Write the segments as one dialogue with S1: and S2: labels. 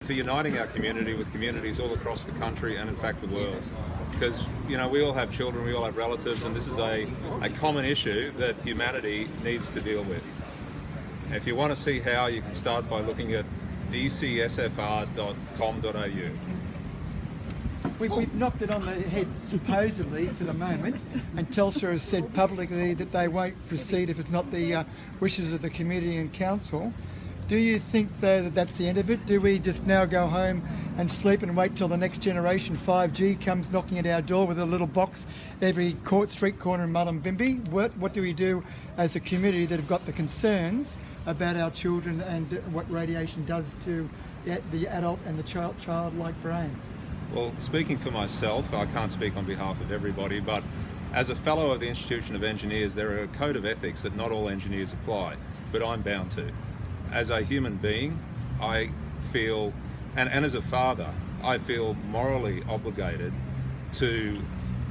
S1: for uniting our community with communities all across the country and in fact the world. Because, you know, we all have children, we all have relatives, and this is a common issue that humanity needs to deal with. If you want to see how, you can start by looking at ECSFR.com.au.
S2: We've knocked it on the head, supposedly, for the moment, and Telstra has said publicly that they won't proceed if it's not the wishes of the community and council. Do you think, though, that that's the end of it? Do we just now go home and sleep and wait till the next generation 5G comes knocking at our door with a little box every street corner in Mullumbimby? What do we do as a community that have got the concerns about our children and what radiation does to the adult and the childlike brain?
S1: Well, speaking for myself, I can't speak on behalf of everybody, but as a fellow of the Institution of Engineers, there are a code of ethics that not all engineers apply, but I'm bound to. As a human being, I feel, and as a father, I feel morally obligated to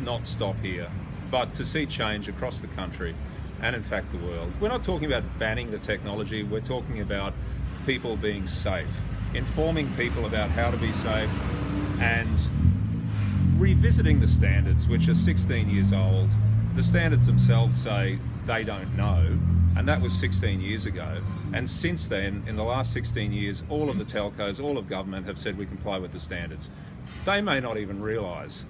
S1: not stop here, but to see change across the country and in fact the world. We're not talking about banning the technology, we're talking about people being safe, informing people about how to be safe, and revisiting the standards, which are 16 years old. The standards themselves say they don't know, and that was 16 years ago. And since then, in the last 16 years, all of the telcos, all of government have said we comply with the standards. They may not even realise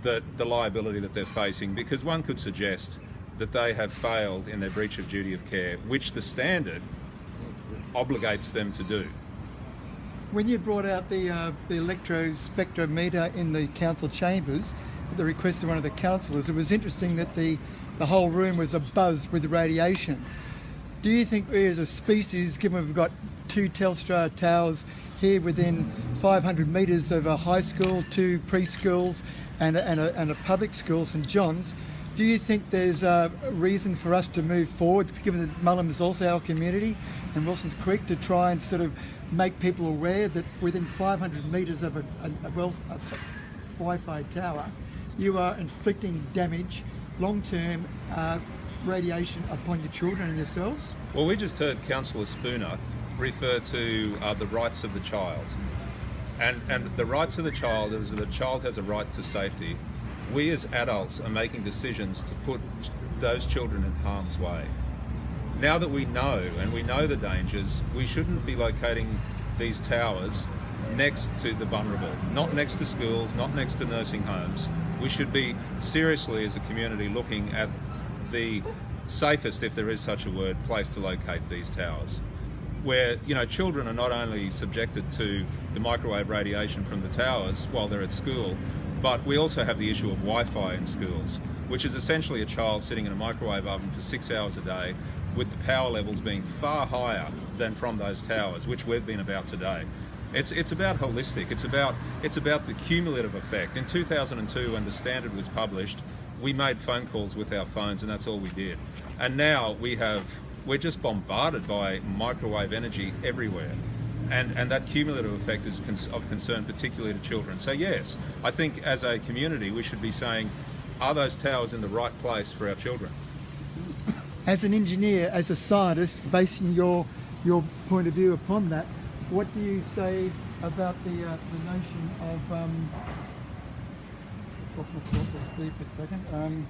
S1: that the liability that they're facing, because one could suggest that they have failed in their breach of duty of care, which the standard obligates them to do.
S2: When you brought out the electrospectrometer in the council chambers at the request of one of the councillors, it was interesting that the whole room was abuzz with radiation. Do you think we as a species, given we've got 2 Telstra towers here within 500 metres of a high school, 2 preschools and a public school, St John's, do you think there's a reason for us to move forward, given that Mullum is also our community and Wilson's Creek, to try and sort of make people aware that within 500 metres of a Wi-Fi tower, you are inflicting damage, long-term radiation upon your children and yourselves?
S1: Well, we just heard Councillor Spooner refer to the rights of the child. And the rights of the child is that the child has a right to safety. We as adults are making decisions to put those children in harm's way. Now that we know, and we know the dangers, we shouldn't be locating these towers next to the vulnerable, not next to schools, not next to nursing homes. We should be seriously as a community looking at the safest, if there is such a word, place to locate these towers, where, you know, children are not only subjected to the microwave radiation from the towers while they're at school, but we also have the issue of Wi-Fi in schools, which is essentially a child sitting in a microwave oven for 6 hours a day, with the power levels being far higher than from those towers, which we've been about today. It's about holistic. It's about the cumulative effect. In 2002, when the standard was published, we made phone calls with our phones, and that's all we did. And now we're just bombarded by microwave energy everywhere. And that cumulative effect is of concern, particularly to children. So yes, I think as a community we should be saying, are those towers in the right place for our children?
S2: As an engineer, as a scientist, basing your point of view upon that, what do you say about the notion of... just lost my thought, let's leave for a second.